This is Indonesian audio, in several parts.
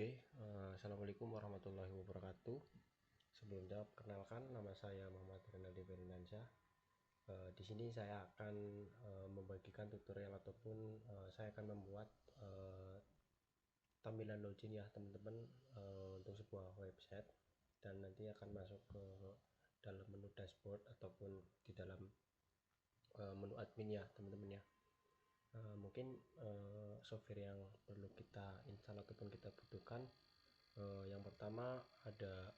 Assalamualaikum warahmatullahi wabarakatuh. Sebelumnya perkenalkan, nama saya Muhammad Renaldi Fernansyah. Di sini saya akan membagikan tutorial ataupun saya akan membuat tampilan login ya teman-teman, untuk sebuah website, dan nanti akan masuk ke dalam menu dashboard ataupun di dalam menu admin ya teman-teman ya. Mungkin software yang perlu kita install ataupun kita butuhkan, yang pertama ada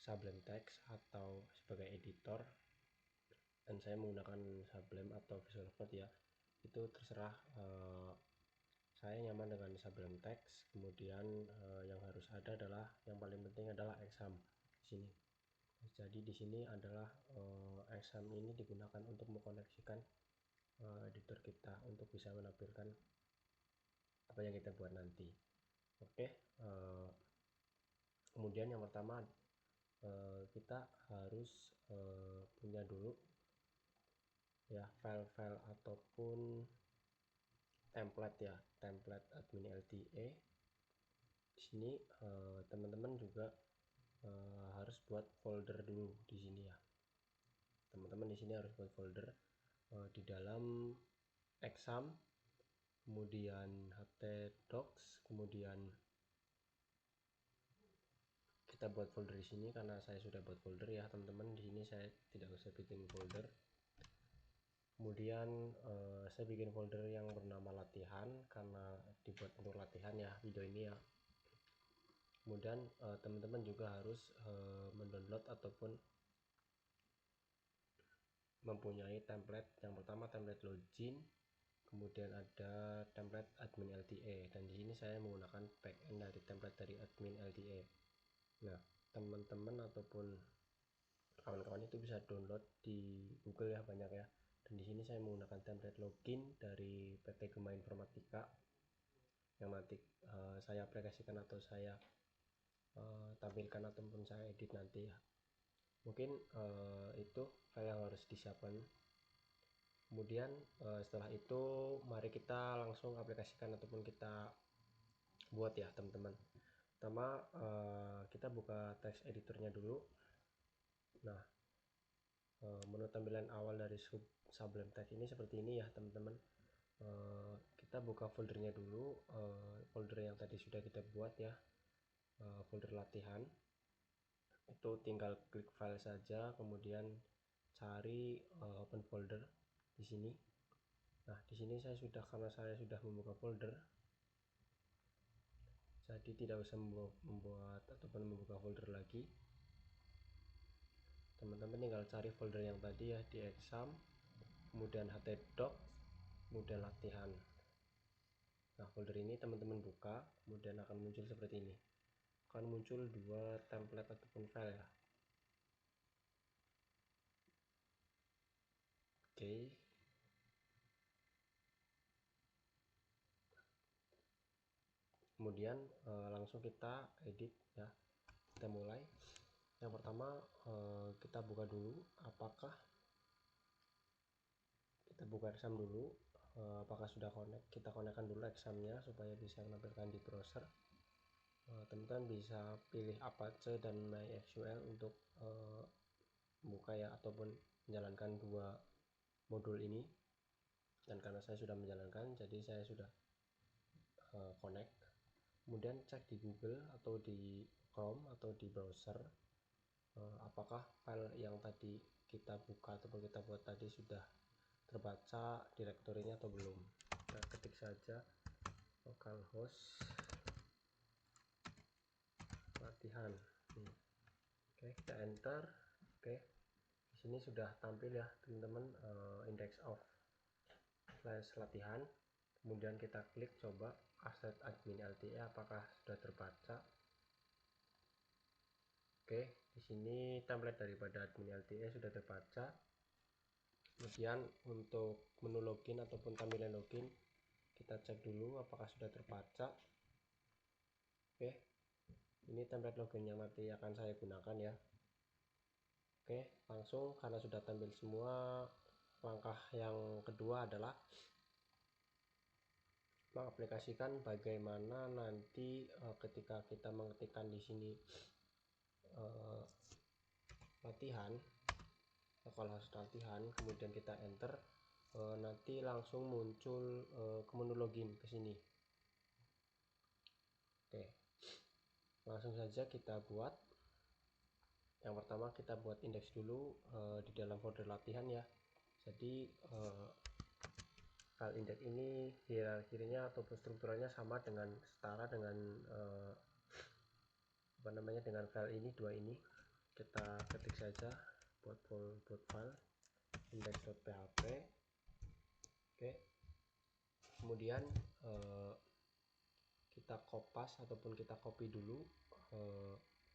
Sublime Text atau sebagai editor, dan saya menggunakan Sublime atau Visual Code ya, itu terserah. Saya nyaman dengan Sublime Text. Kemudian yang harus ada adalah, yang paling penting adalah exam di sini. Jadi di sini adalah exam ini digunakan untuk mengkoneksikan editor kita untuk bisa menampilkan apa yang kita buat nanti. Kemudian yang pertama kita harus punya dulu ya file-file ataupun template ya, template admin LTE. Di sini teman-teman juga harus buat folder dulu di sini ya. Teman-teman di sini harus buat folder di dalam exam, kemudian htdocs, kemudian kita buat folder di sini. Karena saya sudah buat folder ya teman-teman, di sini saya tidak usah bikin folder. Kemudian saya bikin folder yang bernama latihan karena dibuat untuk latihan ya video ini ya. Kemudian teman-teman juga harus mendownload ataupun mempunyai template. Yang pertama template login, kemudian ada template admin LTE, dan di sini saya menggunakan backend dari template dari admin LTE. Nah, teman-teman ataupun kawan-kawan itu bisa download di Google ya, banyak ya. Dan di sini saya menggunakan template login dari PT Gema Informatika yang nanti saya aplikasikan atau saya tampilkan ataupun saya edit nanti ya. Mungkin itu file yang harus disiapkan. Kemudian setelah itu mari kita langsung aplikasikan ataupun kita buat ya teman-teman. Pertama kita buka text editornya dulu. Nah, menu tampilan awal dari Sublime Text ini seperti ini ya teman-teman. Kita buka foldernya dulu, folder yang tadi sudah kita buat ya, folder latihan. Itu tinggal klik file saja, kemudian cari open folder di sini. Nah, di sini karena saya sudah membuka folder, jadi tidak usah membuat ataupun membuka folder lagi. Teman-teman tinggal cari folder yang tadi ya, di exam, kemudian htdocs, kemudian latihan. Nah, folder ini teman-teman buka, kemudian akan muncul seperti ini. Akan muncul dua template ataupun file ya. Kemudian langsung kita edit ya. Kita mulai. Yang pertama kita buka dulu, kita buka exam dulu, apakah sudah connect. Kita konekkan dulu examnya supaya bisa menampilkan di browser. Teman-teman bisa pilih Apache dan MySQL untuk membuka ya ataupun menjalankan dua modul ini. Dan karena saya sudah menjalankan, jadi saya sudah connect. Kemudian cek di Google atau di Chrome atau di browser, apakah file yang tadi kita buka ataupun kita buat tadi sudah terbaca direktorinya atau belum. Kita ketik saja localhost latihan. Oke, kita enter. Oke, di sini sudah tampil ya teman-teman, index of flash latihan. Kemudian kita klik coba aset admin LTE apakah sudah terbaca. Oke, di sini template daripada admin LTE sudah terbaca. Kemudian untuk menu login ataupun tampilan login kita cek dulu apakah sudah terbaca. Oke, ini template login yang nanti akan saya gunakan ya. Oke, langsung karena sudah tampil semua, langkah yang kedua adalah mengaplikasikan bagaimana nanti ketika kita mengetikkan di sini latihan, localhost latihan, kemudian kita enter, nanti langsung muncul ke menu login ke sini. Oke, langsung saja kita buat. Yang pertama kita buat indeks dulu di dalam folder latihan ya. Jadi file index ini hierarkinya ataupun strukturalnya sama dengan setara dengan dengan file ini, dua ini. Kita ketik saja buat file index.php. Oke, kemudian kita kopas ataupun kita copy dulu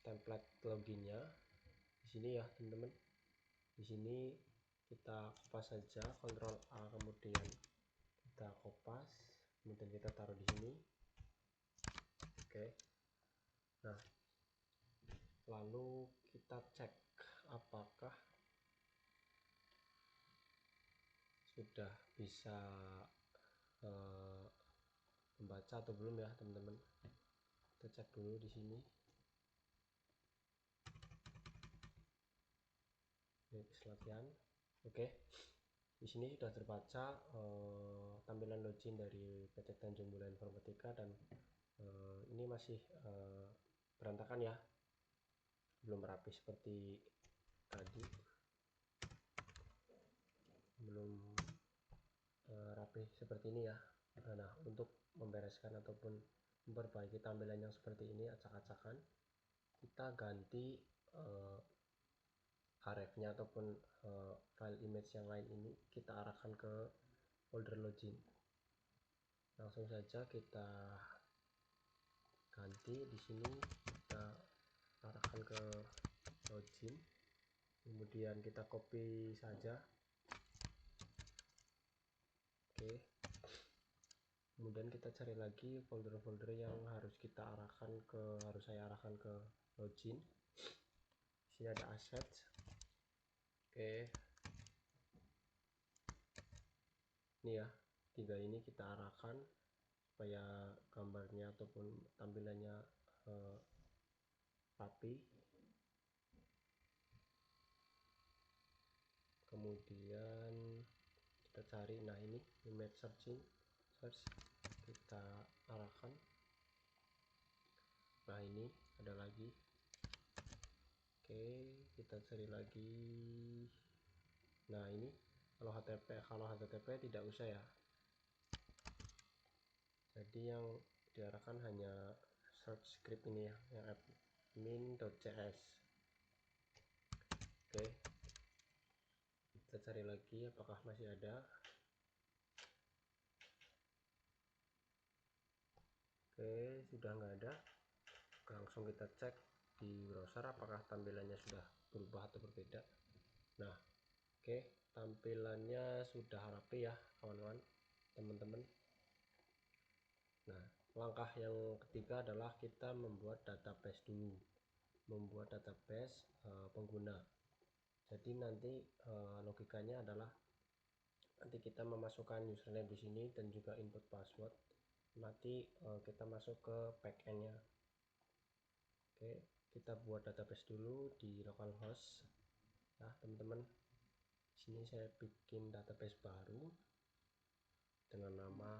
template loginnya di sini ya teman-teman. Di sini kita kopas saja, Ctrl A, kemudian kita kopas, kemudian kita taruh di sini. Oke, nah lalu kita cek apakah sudah bisa membaca atau belum ya teman-teman. Kita cek dulu di sini. Latihan. Oke, di sini sudah terbaca tampilan login dari PT Tanjung Mulia Informatika, dan ini masih berantakan ya, belum rapi seperti tadi, belum rapi seperti ini ya. Nah, untuk membereskan ataupun memperbaiki tampilan yang seperti ini acak-acakan, kita ganti href-nya ataupun file image yang lain ini kita arahkan ke folder login. Langsung saja kita ganti di sini, kita arahkan ke login, kemudian kita copy saja. Oke, kemudian kita cari lagi folder-folder yang harus saya arahkan ke login. Di sini ada assets. Oke, ini ya, tiga ini kita arahkan supaya gambarnya ataupun tampilannya rapi. Kemudian kita cari, nah ini image search, kita arahkan. Nah ini ada lagi. Oke, kita cari lagi. Nah ini kalau HTTP tidak usah ya, jadi yang diarahkan hanya search script ini ya, yang admin.cs. Oke, kita cari lagi apakah masih ada. Oke, sudah nggak ada. Langsung kita cek di browser apakah tampilannya sudah berubah atau berbeda. Nah, oke, tampilannya sudah rapi ya kawan-kawan, teman-teman. Nah, langkah yang ketiga adalah kita membuat database dulu, membuat database pengguna. Jadi nanti logikanya adalah nanti kita memasukkan username di sini dan juga input password. Nanti kita masuk ke backendnya. Oke, kita buat database dulu di localhost ya teman-teman. Di sini saya bikin database baru dengan nama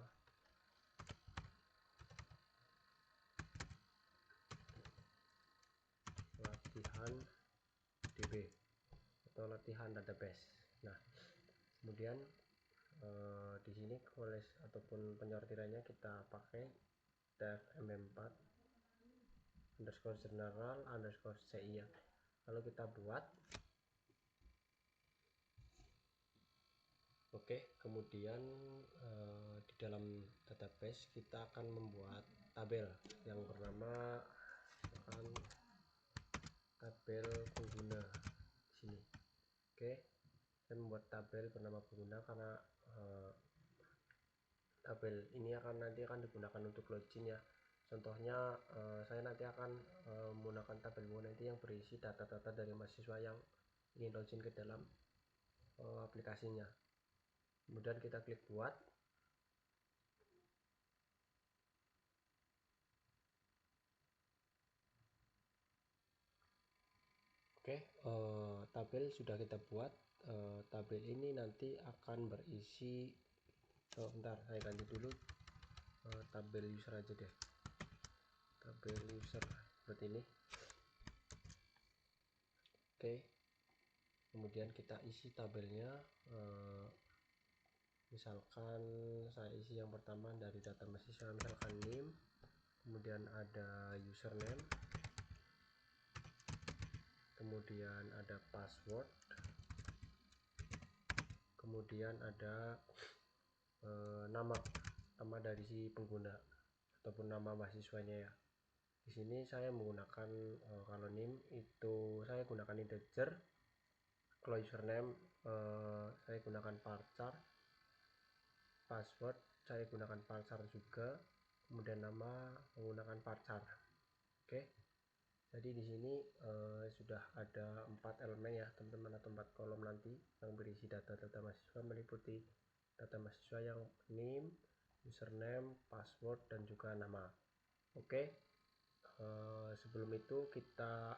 latihan DB atau latihan database. Nah, kemudian di sini collage ataupun penyortirannya kita pakai tfmp4 underscore general underscore ci ya. Lalu kita buat. Oke, kemudian di dalam database kita akan membuat tabel yang bernama tabel pengguna di sini. Oke, saya membuat tabel bernama pengguna karena tabel ini nanti akan digunakan untuk login ya. Contohnya saya nanti akan menggunakan tabel pengguna itu yang berisi data-data dari mahasiswa yang ingin login ke dalam aplikasinya. Kemudian kita klik buat. Oke, tabel sudah kita buat. Tabel ini nanti akan berisi, bentar saya ganti dulu, tabel user aja deh, tabel user seperti ini. Oke, kemudian kita isi tabelnya. Misalkan saya isi yang pertama dari data mahasiswa, misalkan name, kemudian ada username, kemudian ada password, kemudian ada nama dari si pengguna ataupun nama mahasiswanya ya. Di sini saya menggunakan kalau name itu saya gunakan integer, kalau username saya gunakan varchar, password saya gunakan varchar juga, kemudian nama menggunakan varchar. Oke, jadi di sini sudah ada 4 elemen ya teman-teman, atau 4 kolom nanti yang berisi data-data mahasiswa, meliputi data mahasiswa yang name, username, password, dan juga nama. Oke, sebelum itu kita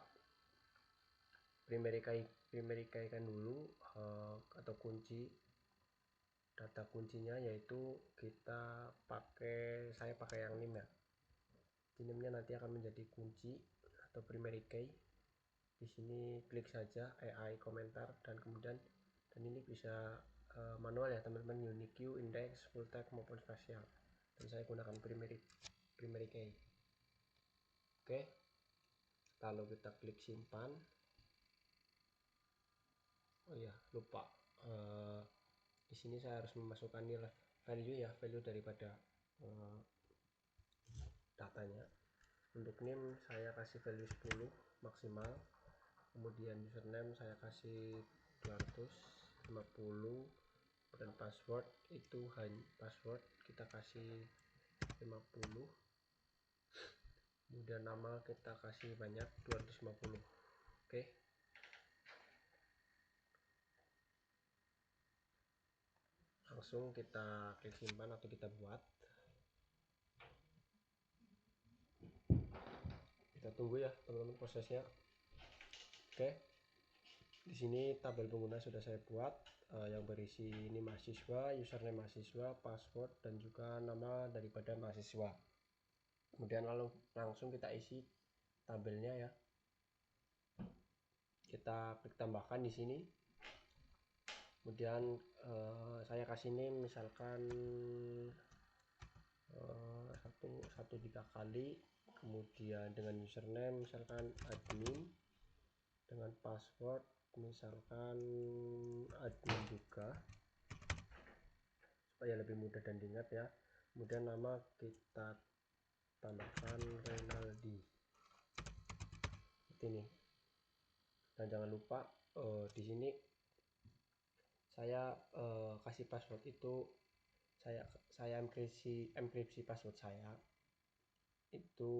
primary key-kan dulu, atau kunci data kuncinya, yaitu saya pakai yang name ya. Name-nya nanti akan menjadi kunci atau primary key. Di sini klik saja AI komentar, dan kemudian ini bisa manual ya teman-teman, unique, index, full text maupun spasial, dan saya gunakan primary key. Oke, lalu kita klik simpan. Oh iya, lupa, di sini saya harus memasukkan nilai value ya, value daripada datanya. Untuk name saya kasih value 10 maksimal, kemudian username saya kasih 250, dan password itu password kita kasih 50, kemudian nama kita kasih banyak 250. Oke, langsung kita klik simpan atau kita buat. Kita tunggu ya teman-teman prosesnya. Oke, di sini tabel pengguna sudah saya buat, yang berisi ini mahasiswa, username mahasiswa, password, dan juga nama daripada mahasiswa. Kemudian langsung kita isi tabelnya ya. Kita klik tambahkan di sini. Kemudian saya kasih name misalkan 3 kali, kemudian dengan username misalkan admin, dengan password misalkan admin juga, supaya lebih mudah dan diingat ya. Kemudian nama kita tambahkan Renaldi seperti ini, dan jangan lupa di sini saya kasih password itu saya enkripsi password saya itu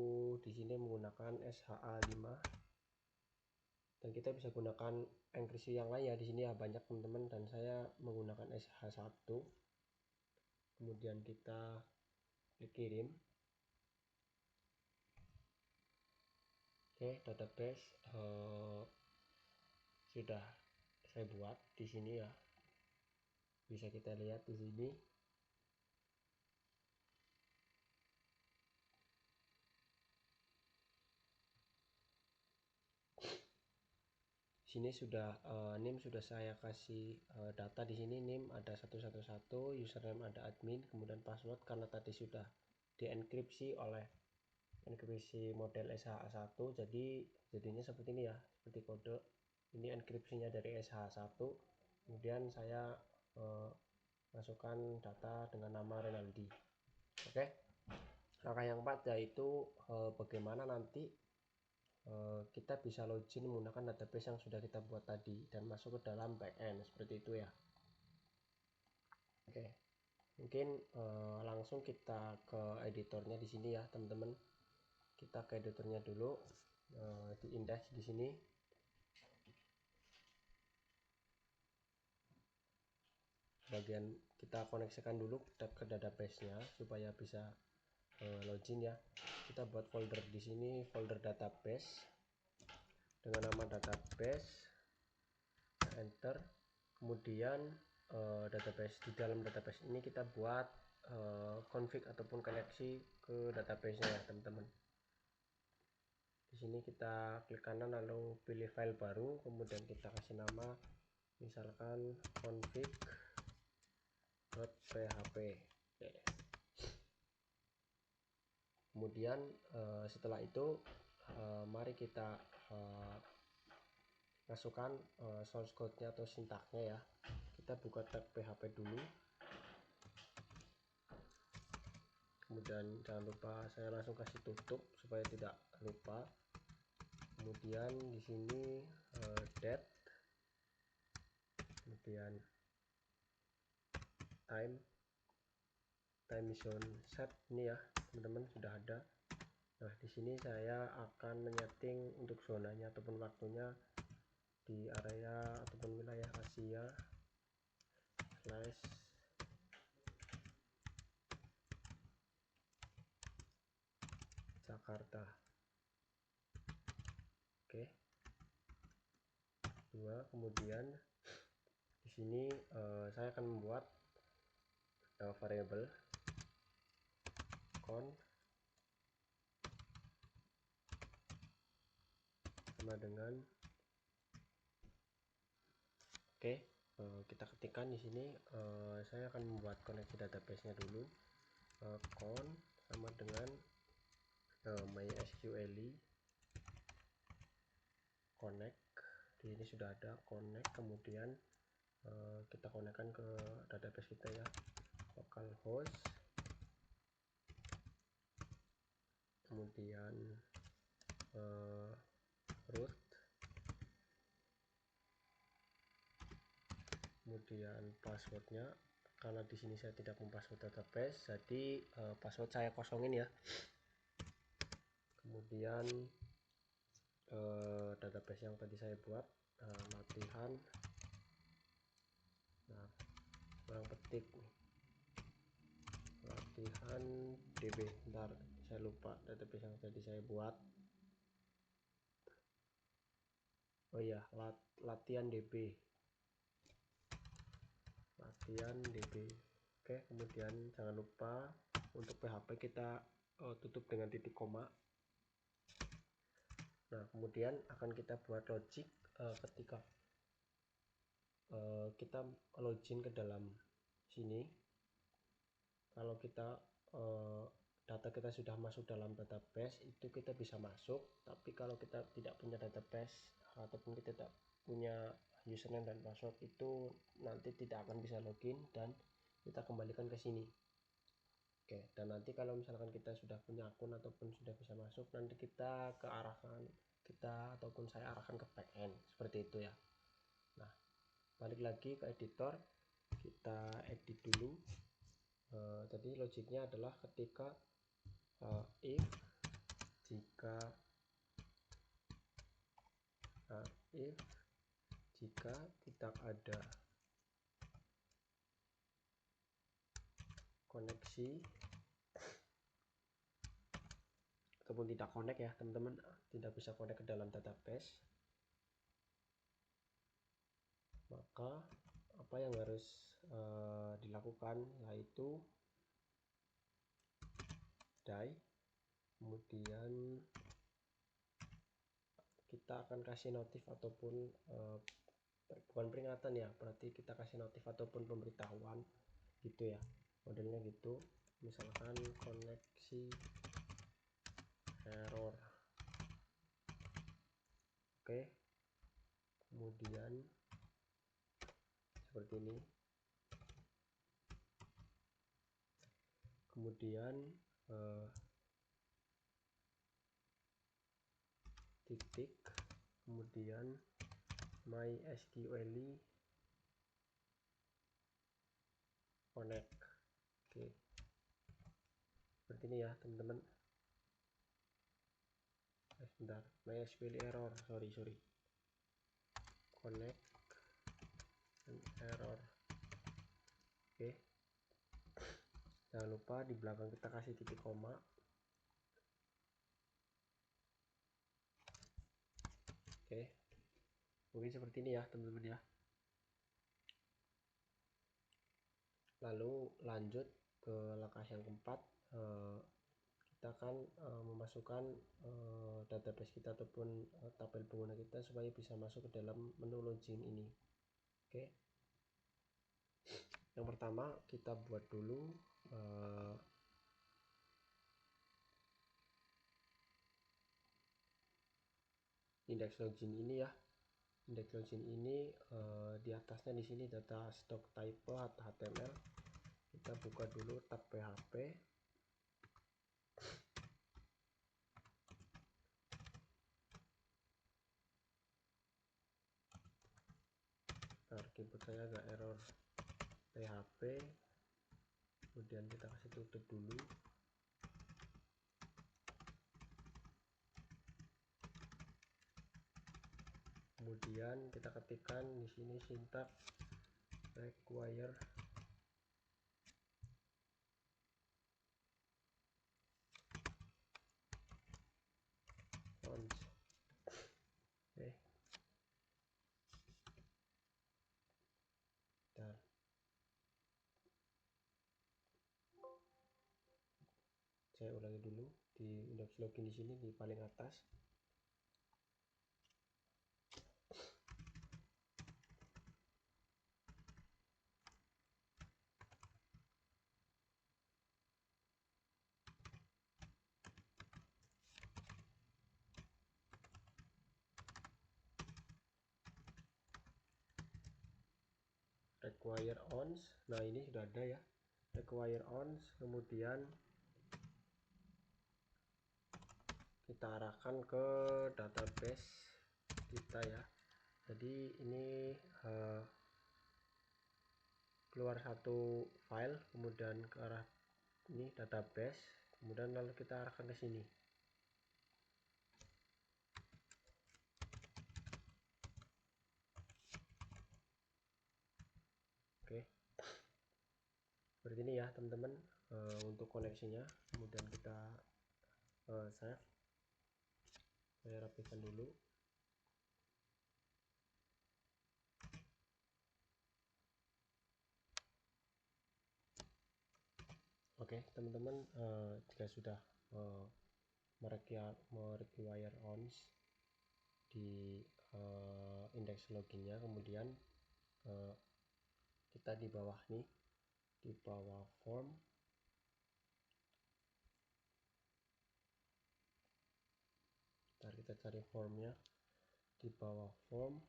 di sini menggunakan SHA-5, dan kita bisa gunakan enkripsi yang lain ya. Di sini ya banyak teman-teman, dan saya menggunakan SH1. Kemudian kita klik kirim. Oke, database sudah saya buat di sini ya, bisa kita lihat di sini. Sini sudah name sudah saya kasih data di sini. Name ada 111, username ada admin, kemudian password karena tadi sudah dienkripsi oleh enkripsi model SH1, jadinya seperti ini ya, seperti kode ini enkripsinya dari SH1. Kemudian saya masukkan data dengan nama Renaldi. Oke, langkah yang keempat yaitu bagaimana nanti kita bisa login menggunakan database yang sudah kita buat tadi dan masuk ke dalam backend seperti itu ya. Oke, mungkin langsung kita ke editornya di sini ya teman-teman. Kita ke editornya dulu, di index di sini. Bagian kita koneksikan dulu ke database-nya supaya bisa login ya. Kita buat folder di sini, folder database. dengan nama database, enter. Kemudian database, di dalam database ini kita buat config ataupun koneksi ke database-nya ya teman-teman. Di sini kita klik kanan lalu pilih file baru, kemudian kita kasih nama misalkan config.php. Oke. Kemudian setelah itu mari kita masukkan source code-nya atau sintaksnya ya. Kita buka tab PHP dulu. Kemudian jangan lupa saya langsung kasih tutup supaya tidak lupa. Kemudian di sini date, kemudian time zone set ini ya teman-teman sudah ada. Nah di sini saya akan menyeting untuk zonanya ataupun waktunya di area ataupun wilayah Asia / Jakarta. Oke. Kemudian di sini saya akan membuat variabel count sama dengan kita ketikkan di sini saya akan membuat koneksi database-nya dulu. Count sama dengan MySQL connect. Di sini sudah ada connect, kemudian kita konekkan ke database kita ya, localhost, kemudian root, kemudian passwordnya. Karena di sini saya tidak password database, jadi password saya kosongin ya. Kemudian database yang tadi saya buat latihan. Nah, orang petik latihan DB. Bentar, saya lupa database yang tadi saya buat. Oh iya, latihan DB. Oke, kemudian jangan lupa untuk PHP kita tutup dengan titik koma. Nah, kemudian akan kita buat logic ketika kita login ke dalam sini. Kalau kita data kita sudah masuk dalam database, itu kita bisa masuk. Tapi kalau kita tidak punya database ataupun kita tidak punya username dan password, itu nanti tidak akan bisa login dan kita kembalikan ke sini. Oke, dan nanti kalau misalkan kita sudah punya akun ataupun sudah bisa masuk, nanti kita ataupun saya arahkan ke backend seperti itu ya. Nah, balik lagi ke editor, kita edit dulu. Tadi logiknya adalah ketika if jika tidak ada koneksi ataupun tidak connect ya teman-teman, tidak bisa connect ke dalam database, maka apa yang harus dilakukan yaitu die. Kemudian kita akan kasih notif ataupun bukan peringatan ya, berarti kita kasih notif ataupun pemberitahuan gitu ya, modelnya gitu. Misalkan koneksi error. Oke, kemudian seperti ini. Kemudian titik, kemudian MySQL connect. Oke, seperti ini ya teman-teman. Sebentar, MySQL error, sorry connect and error. Oke, jangan lupa di belakang kita kasih titik koma. Oke, mungkin seperti ini ya teman-teman ya. Lalu lanjut ke langkah yang keempat, kita akan memasukkan database kita ataupun tabel pengguna kita supaya bisa masuk ke dalam menu login ini. Oke, yang pertama kita buat dulu indeks login ini ya. Indeks login ini di atasnya di sini data stock type atau HTML. Kita buka dulu tab PHP. Keyboard saya agak error PHP, kemudian kita kasih tutup dulu. Kemudian kita ketikkan di sini sintaks require once. Oke. Bentar. Saya ulangi dulu di indeks login di sini di paling atas. Require ons. Nah, ini sudah ada ya. Require ons, kemudian kita arahkan ke database kita ya. Jadi ini keluar satu file, kemudian ke arah ini database, kemudian lalu kita arahkan ke sini. Oke, seperti ini ya teman-teman untuk koneksinya. Kemudian kita save. Saya rapikan dulu. Oke teman-teman, jika sudah merequire ons di indeks loginnya, kemudian kita di bawah nih, di bawah form, ntar kita cari formnya di bawah form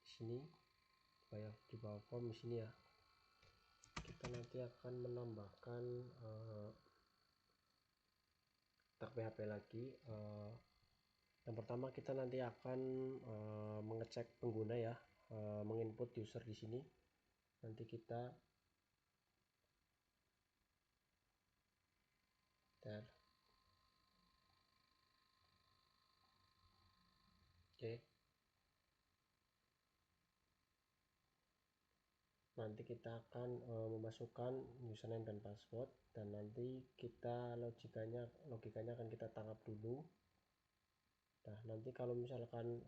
di sini, di bawah form di sini ya. Kita nanti akan menambahkan tag PHP lagi. Yang pertama kita nanti akan mengecek pengguna ya, menginput user di sini. Nanti kita oke. Nanti kita akan memasukkan username dan password, dan nanti kita logikanya akan kita tangkap dulu. Nah, nanti kalau misalkan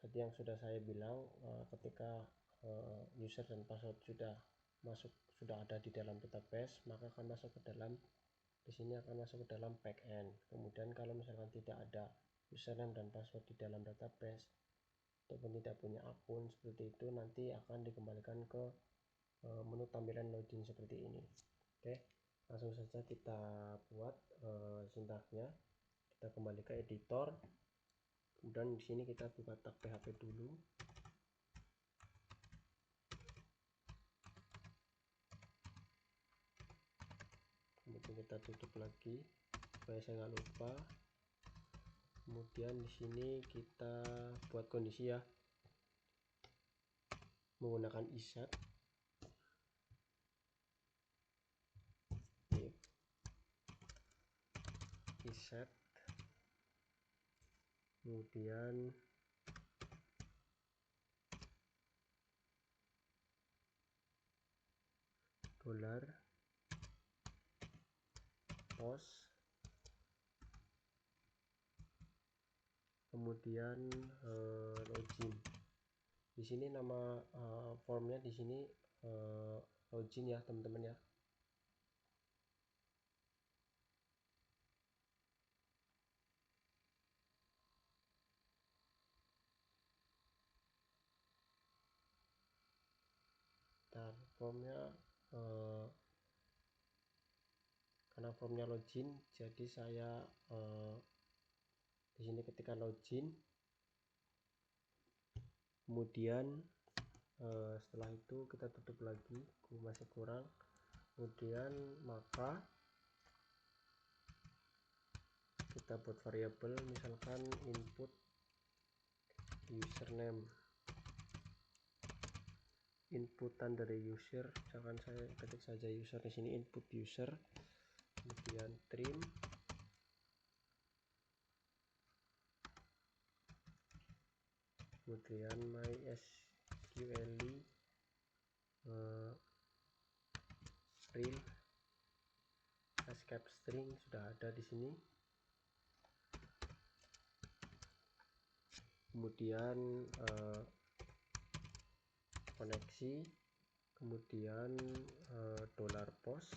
tadi yang sudah saya bilang, ketika user dan password sudah ada di dalam database, maka akan masuk ke dalam, di sini akan masuk ke dalam backend. Kemudian kalau misalkan tidak ada username dan password di dalam database ataupun tidak punya akun seperti itu, nanti akan dikembalikan ke menu tampilan login seperti ini. Oke, langsung saja kita buat sintaksnya. Kita kembali ke editor, kemudian di sini kita buka tab PHP dulu. Kemudian kita tutup lagi supaya saya nggak lupa. Kemudian di sini kita buat kondisi ya, menggunakan iset. Iset, kemudian dolar post, kemudian login. Di sini nama formnya di sini login ya teman-teman ya. Dan formnya karena formnya login, jadi saya di sini ketika login, kemudian setelah itu kita tutup lagi, masih kurang, kemudian maka kita buat variabel misalkan input username, inputan dari user, misalkan saya ketik saja user di sini, input user, kemudian trim, kemudian mysql real escape string sudah ada di sini. Kemudian koneksi, kemudian $post,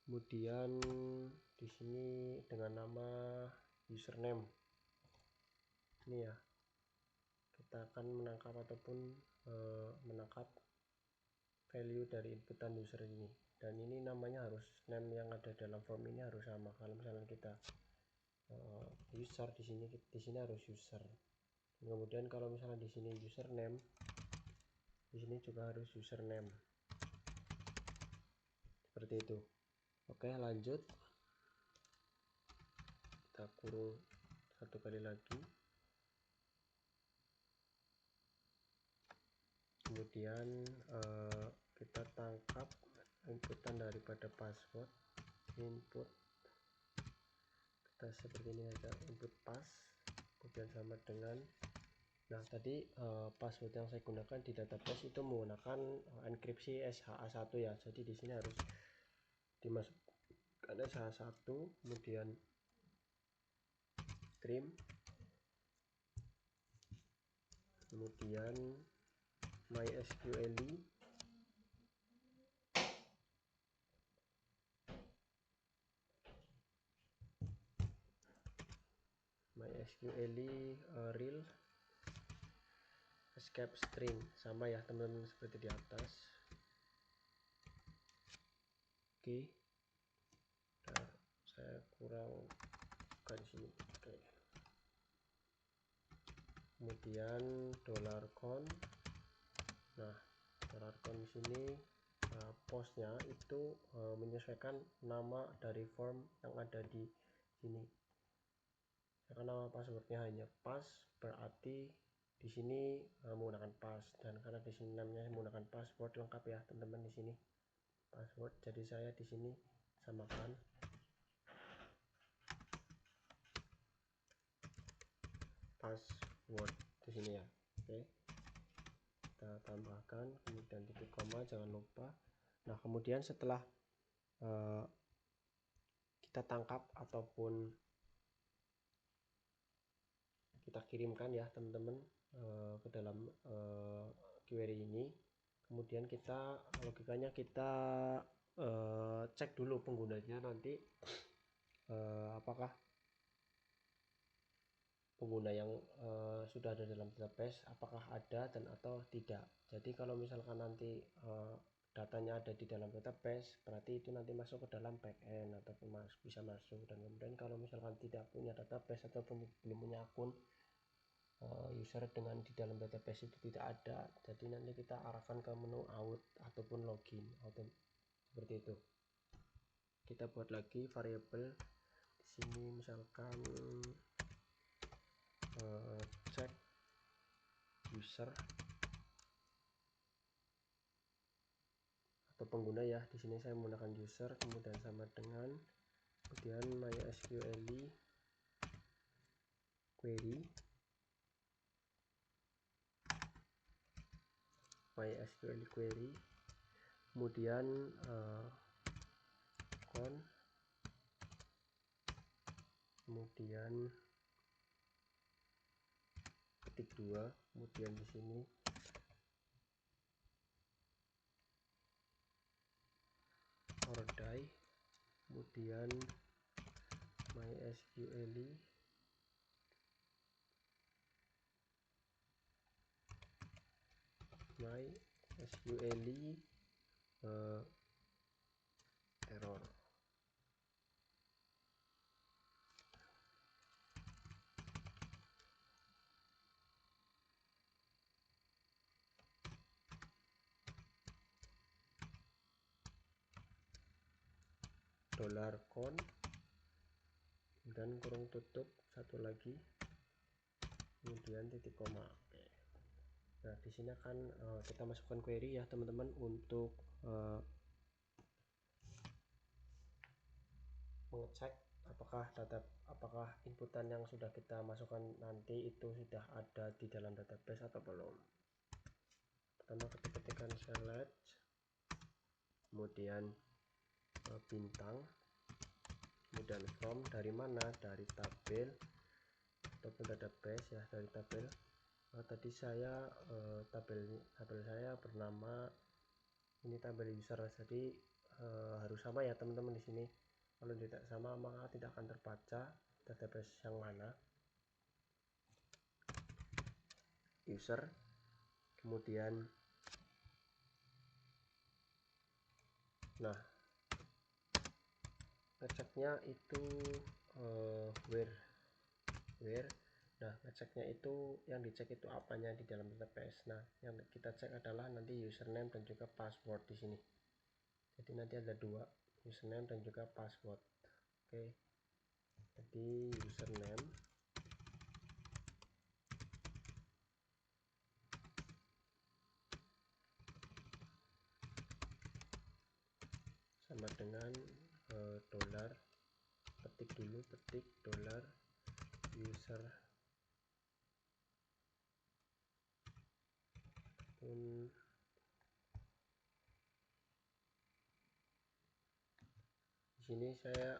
kemudian di sini dengan nama username ini ya, kita akan menangkap ataupun menangkap value dari inputan user ini, dan ini namanya harus name yang ada dalam form ini harus sama. Kalau misalnya kita user di sini harus user. Kemudian kalau misalnya di sini username, di sini juga harus username, seperti itu. Oke, lanjut, kita kurung satu kali lagi, kemudian kita tangkap inputan daripada password, input kita seperti ini aja, input pass, kemudian sama dengan, nah tadi password yang saya gunakan di database itu menggunakan enkripsi SHA-1 ya, jadi di sini harus dimasukkan SHA-1, kemudian trim, kemudian mysql real escape string, sama ya teman-teman seperti di atas. Oke, nah, saya kurang bukan sini. Oke, kemudian $count, nah $count di sini postnya itu menyesuaikan nama dari form yang ada di sini. Karena nama passwordnya hanya pass, berarti di sini menggunakan pass, dan karena di sini namanya menggunakan password lengkap ya teman-teman, di sini password, jadi saya di sini samakan password di sini ya. Oke, kita tambahkan, kemudian titik koma, jangan lupa. Nah kemudian setelah kita tangkap ataupun kita kirimkan ya teman-teman ke dalam query ini, kemudian kita logikanya kita cek dulu penggunanya nanti apakah pengguna yang sudah ada dalam database apakah ada dan atau tidak. Jadi kalau misalkan nanti datanya ada di dalam database, berarti itu nanti masuk ke dalam backend ataupun bisa masuk. Dan kemudian kalau misalkan tidak punya database ataupun belum punya akun user dengan di dalam database itu tidak ada, jadi nanti kita arahkan ke menu out ataupun login seperti itu. Kita buat lagi variabel di sini, misalkan cek user atau pengguna ya, di sini saya menggunakan user, kemudian sama dengan, kemudian mysql query, kemudian count, kemudian ketik 2, kemudian di sini ordai, kemudian MySQL, error. $con dan kurung tutup satu lagi, kemudian titik koma. Oke. Nah di sini akan kita masukkan query ya teman-teman untuk mengecek apakah inputan yang sudah kita masukkan nanti itu sudah ada di dalam database atau belum. Pertama kita ketikkan select, kemudian bintang, kemudian from, dari mana, dari tabel ataupun database ya, dari tabel. Tadi saya tabel saya bernama ini tabel user, jadi harus sama ya teman-teman di sini. Kalau tidak sama maka tidak akan terbaca database yang mana. User, kemudian nah ngeceknya itu where. Nah ngeceknya itu yang dicek itu apanya di dalam database. Nah yang kita cek adalah nanti username dan juga password di sini. Jadi nanti ada dua, username dan juga password. Oke, jadi username sama dengan dolar, ketik dulu, ketik dolar user pun di sini saya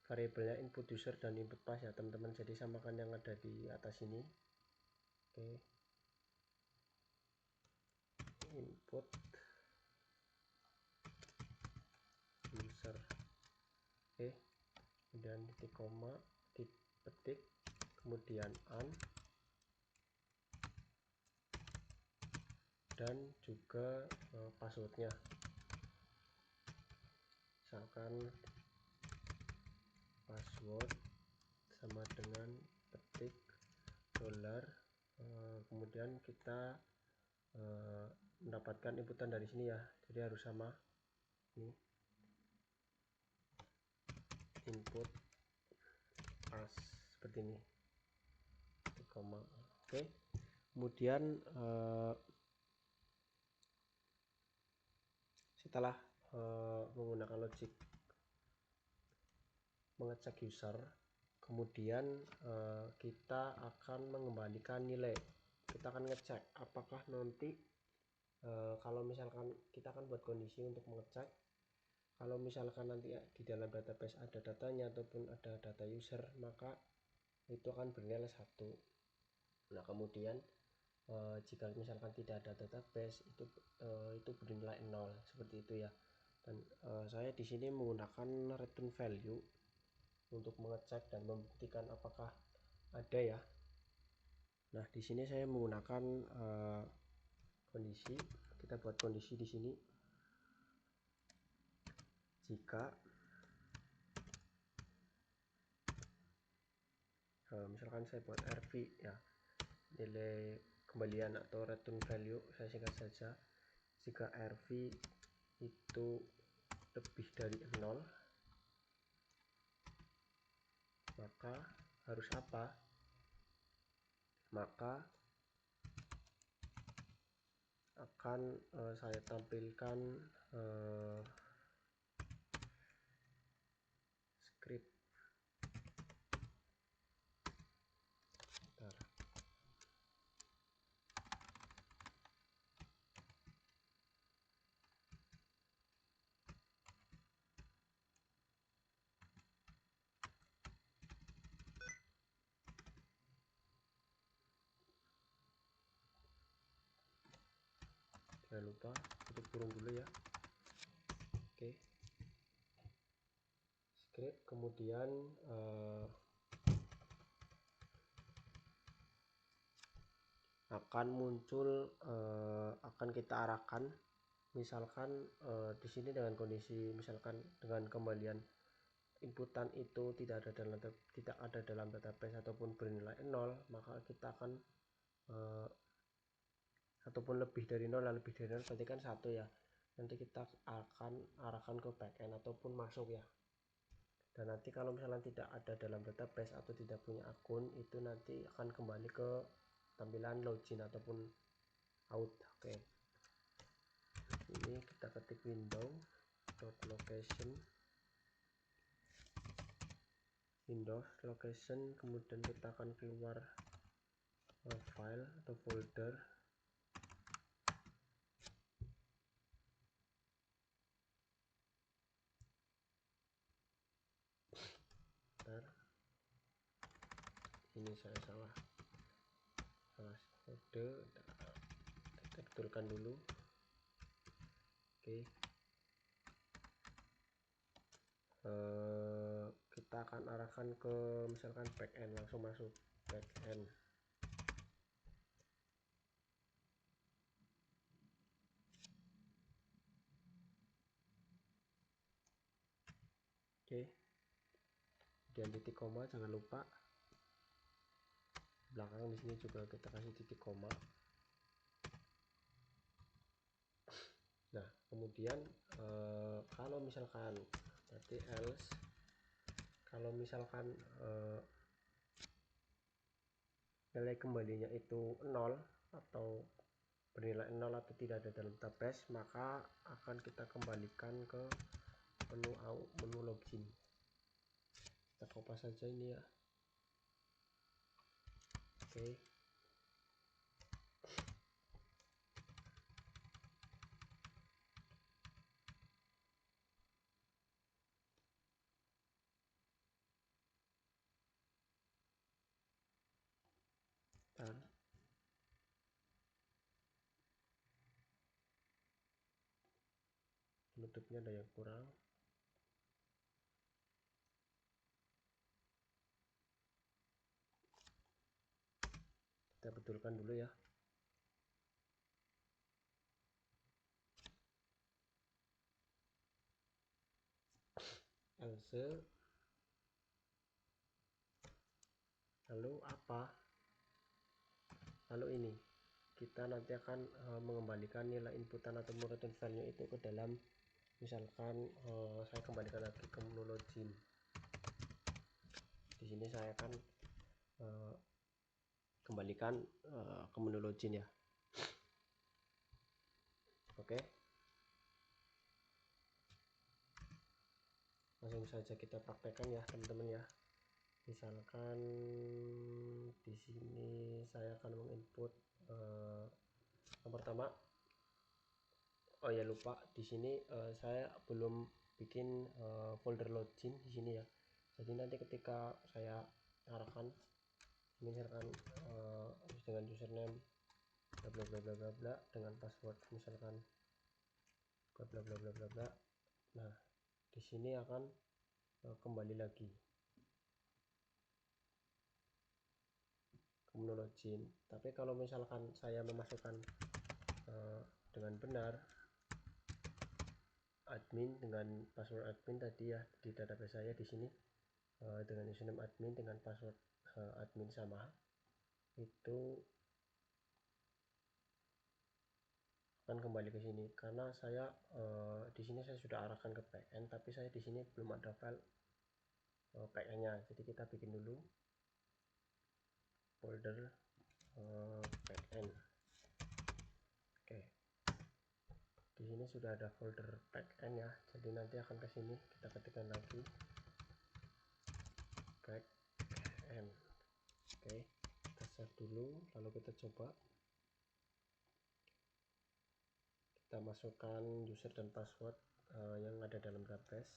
variabelnya input user dan input pass ya teman-teman, jadi samakan yang ada di atas ini. Oke, input user, oke, kemudian titik koma, ketik, kemudian dan juga passwordnya, misalkan password sama dengan ketik dolar, kemudian kita mendapatkan inputan dari sini ya, jadi harus sama ini input pass seperti ini, titik koma. Oke, kemudian setelah menggunakan logic mengecek user, kemudian kita akan mengembalikan nilai. Kita akan ngecek apakah nanti kalau misalkan kita akan buat kondisi untuk mengecek kalau misalkan nanti di dalam database ada datanya ataupun ada data user, maka itu akan bernilai 1. Nah kemudian jika misalkan tidak ada database itu bernilai 0 seperti itu ya. Dan saya di sini menggunakan return value untuk mengecek dan membuktikan apakah ada ya. Nah di sini saya menggunakan kondisi, kita buat kondisi di sini jika misalkan saya buat RV ya, nilai kembalian atau return value saya singkat saja, jika RV itu lebih dari 0 maka harus apa? Maka akan saya tampilkan script. Bentar. Sampai lupa tutup kurung dulu ya. Oke, script. Kemudian akan muncul, akan kita arahkan. Misalkan di sini dengan kondisi misalkan dengan kembalian inputan itu tidak ada dalam database ataupun bernilai 0, maka kita akan ataupun lebih dari 0, berarti kan 1 ya. Nanti kita akan arahkan ke backend ataupun masuk ya. Dan nanti kalau misalnya tidak ada dalam database atau tidak punya akun, itu nanti akan kembali ke tampilan login ataupun out. Oke, ini kita ketik windows.location, kemudian kita akan keluar file atau folder. Ini saya salah kode, kita betulkan dulu. Oke, kita akan arahkan ke misalkan backend, langsung masuk backend. Oke, kemudian titik koma, jangan lupa belakang di sini juga kita kasih titik koma. Nah, kemudian kalau misalkan berarti else, kalau misalkan nilai kembalinya itu 0 atau bernilai 0 atau tidak ada dalam database, maka akan kita kembalikan ke menu login. Kita copy saja ini ya. Oke, dan penutupnya ada yang kurang. Kita betulkan dulu ya. Else, lalu apa? Lalu ini kita nanti akan mengembalikan nilai inputan atau return value itu ke dalam, misalkan saya kembalikan lagi ke menu login. Di sini saya akan kembalikan ke menu login ya. Oke, langsung saja kita praktekkan ya teman-teman ya. Misalkan di sini saya akan menginput yang pertama, oh ya lupa, di sini saya belum bikin folder login di sini ya. Jadi nanti ketika saya arahkan misalkan dengan username bla bla bla bla bla dengan password misalkan bla bla bla bla bla bla, nah di sini akan kembali lagi ke menu login. Tapi kalau misalkan saya memasukkan dengan benar admin dengan password admin tadi ya di database saya di sini, dengan username admin dengan password admin sama, itu akan kembali ke sini karena saya di sini saya sudah arahkan ke backend, tapi saya di sini belum ada file backendnya. Jadi kita bikin dulu folder backend. Oke, di sini sudah ada folder backend ya. Jadi nanti akan ke sini kita ketikkan lagi backend. Oke, kita save dulu, lalu kita coba. Kita masukkan user dan password yang ada dalam database.